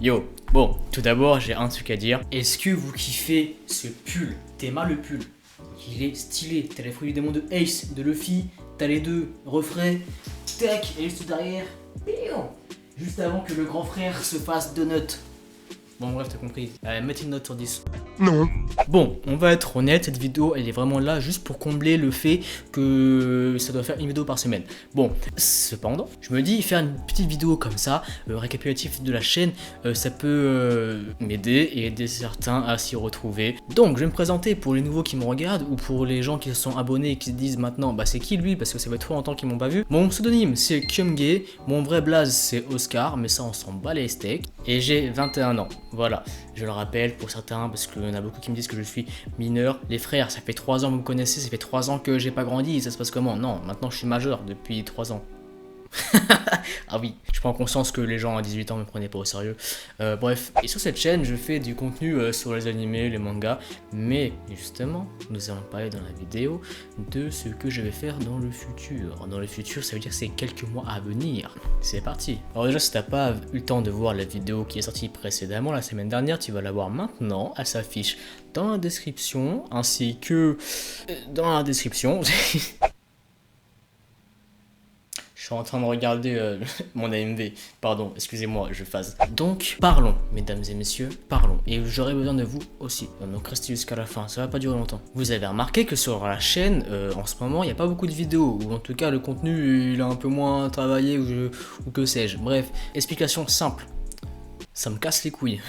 Yo, bon, tout d'abord, j'ai un truc à dire. Est-ce que vous kiffez ce pull? T'aimes le pull? Il est stylé. T'as les fruits du démon de Ace, de Luffy, t'as les deux refrains. Tac, et juste derrière, juste avant que le grand frère se fasse donut. Bon, bref, t'as compris. Mettez une note sur 10. Non. Bon, on va être honnête, cette vidéo, elle est vraiment là juste pour combler le fait que ça doit faire une vidéo par semaine. Bon, cependant, je me dis, faire une petite vidéo comme ça, récapitulatif de la chaîne, ça peut m'aider et aider certains à s'y retrouver. Donc, je vais me présenter pour les nouveaux qui me regardent ou pour les gens qui se sont abonnés et qui se disent maintenant, bah c'est qui lui, parce que ça fait trop longtemps qu'ils m'ont pas vu. Mon pseudonyme, c'est Kyunghae, mon vrai blaze, c'est Oscar, mais ça, on s'en bat les steaks. Et j'ai 21 ans. Voilà, je le rappelle pour certains parce qu'il y en a beaucoup qui me disent que je suis mineur. Les frères, ça fait 3 ans que vous me connaissez, ça fait 3 ans que j'ai pas grandi, ça se passe comment? Non, maintenant je suis majeur depuis 3 ans. Ah oui, je prends conscience que les gens à 18 ans me prenaient pas au sérieux. Bref, et sur cette chaîne, je fais du contenu sur les animés, les mangas, mais justement, nous allons parler dans la vidéo de ce que je vais faire dans le futur. Dans le futur, ça veut dire que c'est quelques mois à venir. C'est parti. Alors déjà, si t'as pas eu le temps de voir la vidéo qui est sortie précédemment, la semaine dernière, tu vas la voir maintenant. Elle s'affiche dans la description, ainsi que dans la description. Je suis en train de regarder mon AMV, pardon, excusez-moi, je phase. Donc, parlons, mesdames et messieurs, parlons. Et j'aurai besoin de vous aussi, donc restez jusqu'à la fin, ça va pas durer longtemps. Vous avez remarqué que sur la chaîne, en ce moment, il n'y a pas beaucoup de vidéos, ou en tout cas, le contenu, il est un peu moins travaillé, ou que sais-je. Bref, explication simple, ça me casse les couilles.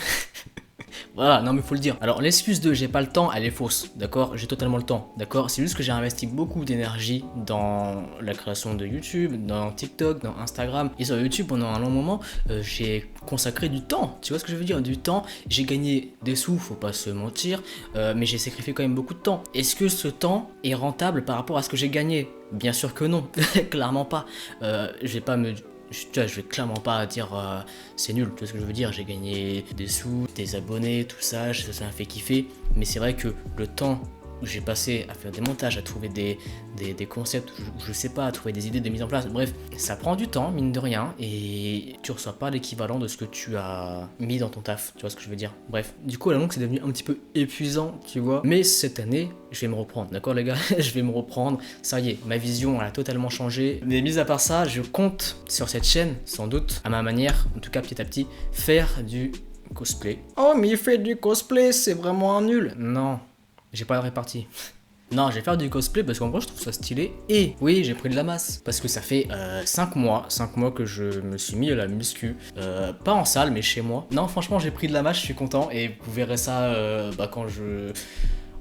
Voilà, non mais faut le dire. Alors l'excuse de j'ai pas le temps, elle est fausse, d'accord? J'ai totalement le temps, d'accord? C'est juste que j'ai investi beaucoup d'énergie dans la création de YouTube, dans TikTok, dans Instagram. Et sur YouTube, pendant un long moment, j'ai consacré du temps. Tu vois ce que je veux dire? Du temps. J'ai gagné des sous, faut pas se mentir, mais j'ai sacrifié quand même beaucoup de temps. Est-ce que ce temps est rentable par rapport à ce que j'ai gagné? Bien sûr que non, clairement pas. Je vais pas me... Je vais clairement pas dire c'est nul, tu vois ce que je veux dire, j'ai gagné des sous, des abonnés, tout ça, ça m'a fait kiffer, mais c'est vrai que le temps où j'ai passé à faire des montages, à trouver des concepts, je sais pas, à trouver des idées de mise en place, bref, ça prend du temps, mine de rien, et tu reçois pas l'équivalent de ce que tu as mis dans ton taf, tu vois ce que je veux dire. Bref, du coup à la longue c'est devenu un petit peu épuisant, tu vois, mais cette année, je vais me reprendre, d'accord les gars, je vais me reprendre, ça y est, ma vision elle a totalement changé, mais mis à part ça, je compte sur cette chaîne, sans doute, à ma manière, en tout cas petit à petit, faire du cosplay. Oh mais il fait du cosplay, c'est vraiment un nul. Non. J'ai pas de répartie. Non, je vais faire du cosplay parce qu'en vrai je trouve ça stylé. Et oui, j'ai pris de la masse. Parce que ça fait 5 mois que je me suis mis à la muscu. Pas en salle, mais chez moi. Non, franchement, j'ai pris de la masse, je suis content. Et vous verrez ça quand je...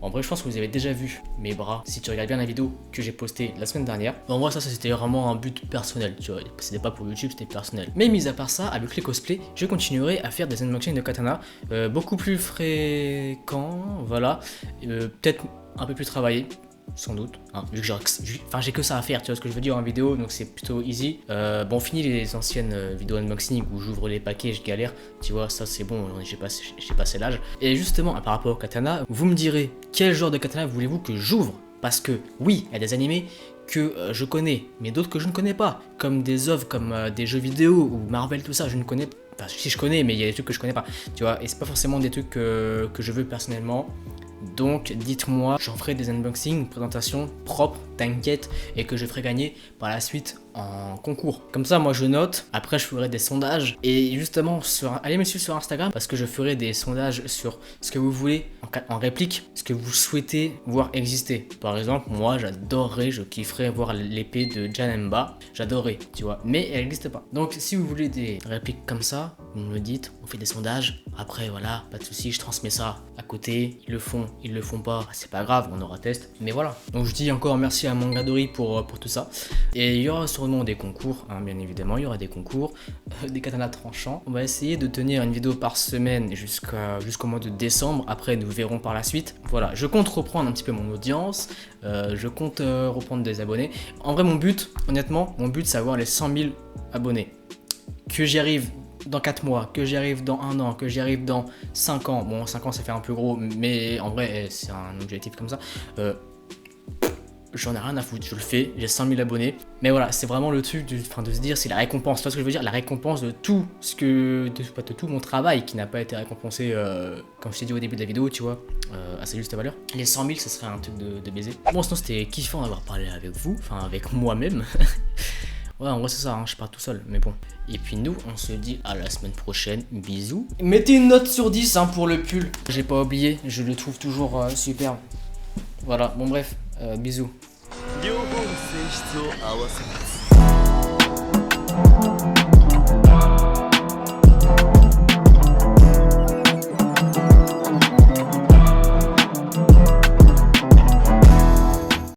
En vrai, je pense que vous avez déjà vu mes bras si tu regardes bien la vidéo que j'ai postée la semaine dernière. En vrai, ça c'était vraiment un but personnel, tu vois. C'était pas pour YouTube, c'était personnel. Mais mis à part ça, avec les cosplays, je continuerai à faire des unboxings de katana beaucoup plus fréquents, voilà. Peut-être un peu plus travaillé. Sans doute, hein, vu que j'ai que ça à faire, tu vois ce que je veux dire en vidéo, donc c'est plutôt easy. Bon, fini les anciennes vidéos unboxing où j'ouvre les paquets, je galère, tu vois, ça c'est bon, j'ai passé l'âge. Et justement, par rapport au katana, vous me direz, quel genre de katana voulez-vous que j'ouvre? Parce que oui, il y a des animés que je connais, mais d'autres que je ne connais pas, comme des œuvres, comme des jeux vidéo ou Marvel, tout ça, je ne connais pas. Enfin, si je connais, mais il y a des trucs que je connais pas, tu vois, et c'est pas forcément des trucs que je veux personnellement. Donc dites-moi, j'en ferai des unboxings, une présentation propre, t'inquiète, et que je ferai gagner par la suite en concours. Comme ça, moi je note, après je ferai des sondages, et justement, allez me suivre sur Instagram, parce que je ferai des sondages sur ce que vous voulez en réplique, ce que vous souhaitez voir exister. Par exemple, moi j'adorerais, je kifferais voir l'épée de Janemba, j'adorerais, tu vois, mais elle n'existe pas. Donc si vous voulez des répliques comme ça, vous me le dites, on fait des sondages, après voilà, pas de soucis, je transmets ça à côté, ils le font pas, c'est pas grave, on aura test, mais voilà. Donc je dis encore merci à Mangadori pour tout ça, et il y aura sûrement des concours, hein, bien évidemment, il y aura des concours, des katanas tranchants. On va essayer de tenir une vidéo par semaine jusqu'au mois de décembre, après nous verrons par la suite. Voilà, je compte reprendre un petit peu mon audience, je compte reprendre des abonnés. En vrai, mon but, honnêtement, c'est avoir les 100 000 abonnés. Que j'y arrive dans 4 mois, que j'y arrive dans 1 an, que j'y arrive dans 5 ans. Bon, 5 ans, ça fait un peu gros, mais en vrai, c'est un objectif comme ça. j'en ai rien à foutre, je le fais, j'ai 100 000 abonnés. Mais voilà, c'est vraiment le truc de se dire, c'est la récompense, tu vois ce que je veux dire, la récompense de tout ce que, de tout mon travail qui n'a pas été récompensé, comme je t'ai dit au début de la vidéo, tu vois, à sa juste valeur. Les 100 000, ce serait un truc de baiser. Bon, sinon c'était kiffant d'avoir parlé avec vous, enfin avec moi-même. Ouais, en vrai c'est ça, hein, je pars tout seul, mais bon. Et puis nous, on se dit à la semaine prochaine, bisous. Mettez une note sur 10 hein, pour le pull. J'ai pas oublié, je le trouve toujours superbe. Voilà, bon bref, bisous.